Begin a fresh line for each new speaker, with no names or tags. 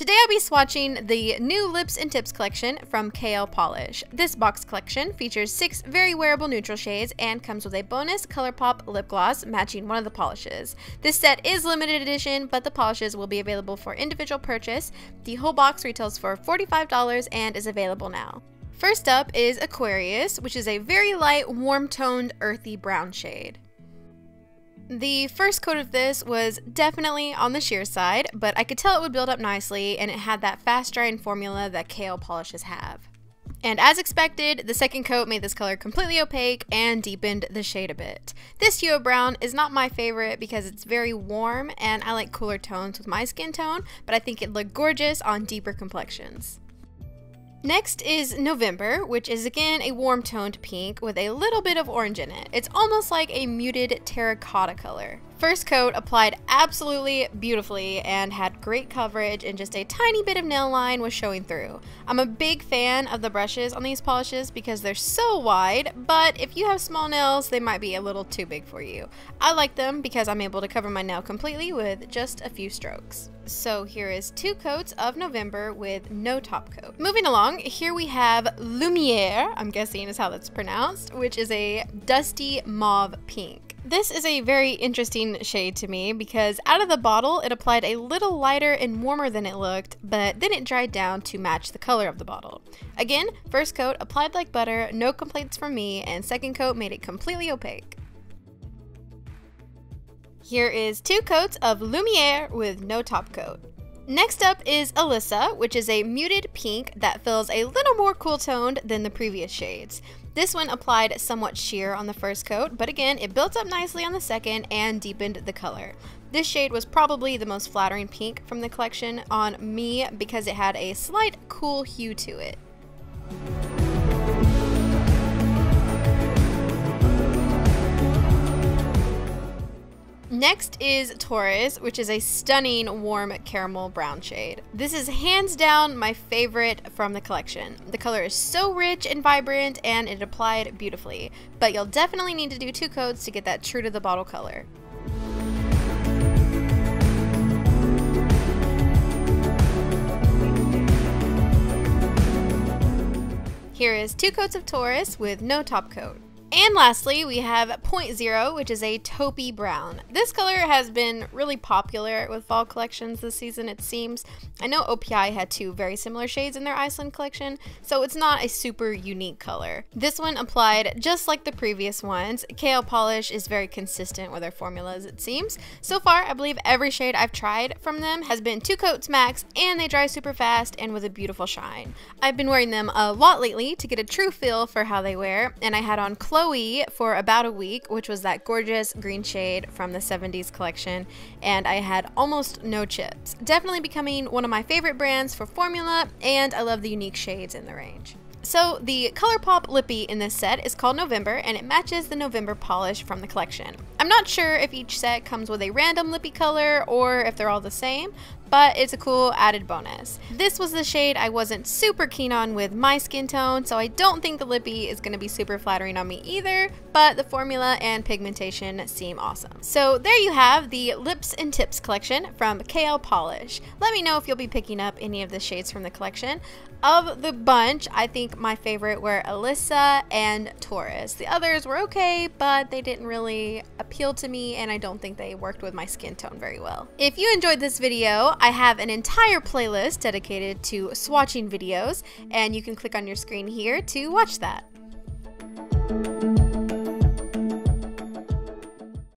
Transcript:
Today I'll be swatching the new Lips and Tips collection from ColourPop. This box collection features 6 very wearable neutral shades and comes with a bonus ColourPop lip gloss matching one of the polishes. This set is limited edition, but the polishes will be available for individual purchase. The whole box retails for $45 and is available now. First up is Aquarius, which is a very light, warm-toned, earthy brown shade. The first coat of this was definitely on the sheer side, but I could tell it would build up nicely, and it had that fast drying formula that KO polishes have. And as expected, the second coat made this color completely opaque and deepened the shade a bit. This hue of brown is not my favorite because it's very warm, and I like cooler tones with my skin tone, but I think it looked gorgeous on deeper complexions. Next is November, which is again a warm-toned pink with a little bit of orange in it. It's almost like a muted terracotta color. First coat applied absolutely beautifully and had great coverage, and just a tiny bit of nail line was showing through. I'm a big fan of the brushes on these polishes because they're so wide, but if you have small nails, they might be a little too big for you. I like them because I'm able to cover my nail completely with just a few strokes. So here is 2 coats of November with no top coat. Moving along, here we have Lumiere, I'm guessing is how that's pronounced, which is a dusty mauve pink. This is a very interesting shade to me because out of the bottle it applied a little lighter and warmer than it looked, but then it dried down to match the color of the bottle. Again, first coat applied like butter, no complaints from me, and second coat made it completely opaque. Here is 2 coats of Lumiere with no top coat. Next up is Alyssa, which is a muted pink that feels a little more cool toned than the previous shades. This one applied somewhat sheer on the first coat, but again, it built up nicely on the second and deepened the color. This shade was probably the most flattering pink from the collection on me because it had a slight cool hue to it. Next is Torres, which is a stunning warm caramel brown shade. This is hands down my favorite from the collection. The color is so rich and vibrant and it applied beautifully, but you'll definitely need to do 2 coats to get that true to the bottle color. Here is 2 coats of Torres with no top coat. And lastly, we have 0.0, which is a taupey brown. This color has been really popular with fall collections this season, it seems. I know OPI had 2 very similar shades in their Iceland collection, so it's not a super unique color. This one applied just like the previous ones. ColourPop is very consistent with their formulas, it seems. So far, I believe every shade I've tried from them has been 2 coats max, and they dry super fast and with a beautiful shine. I've been wearing them a lot lately to get a true feel for how they wear, and I had on Chloe for about a week, which was that gorgeous green shade from the 70s collection, and I had almost no chips. Definitely becoming one of my favorite brands for formula, and I love the unique shades in the range. So the ColourPop lippy in this set is called November, and it matches the November polish from the collection. I'm not sure if each set comes with a random lippy color or if they're all the same, but it's a cool added bonus. This was the shade I wasn't super keen on with my skin tone, so I don't think the lippy is going to be super flattering on me either, but the formula and pigmentation seem awesome. So there you have the Lips and Tips collection from ColourPop. Let me know if you'll be picking up any of the shades from the collection. Of the bunch, I think my favorite were Alyssa and Torres. The others were okay, but they didn't really appeal to me, and I don't think they worked with my skin tone very well. If you enjoyed this video, I have an entire playlist dedicated to swatching videos, and you can click on your screen here to watch that.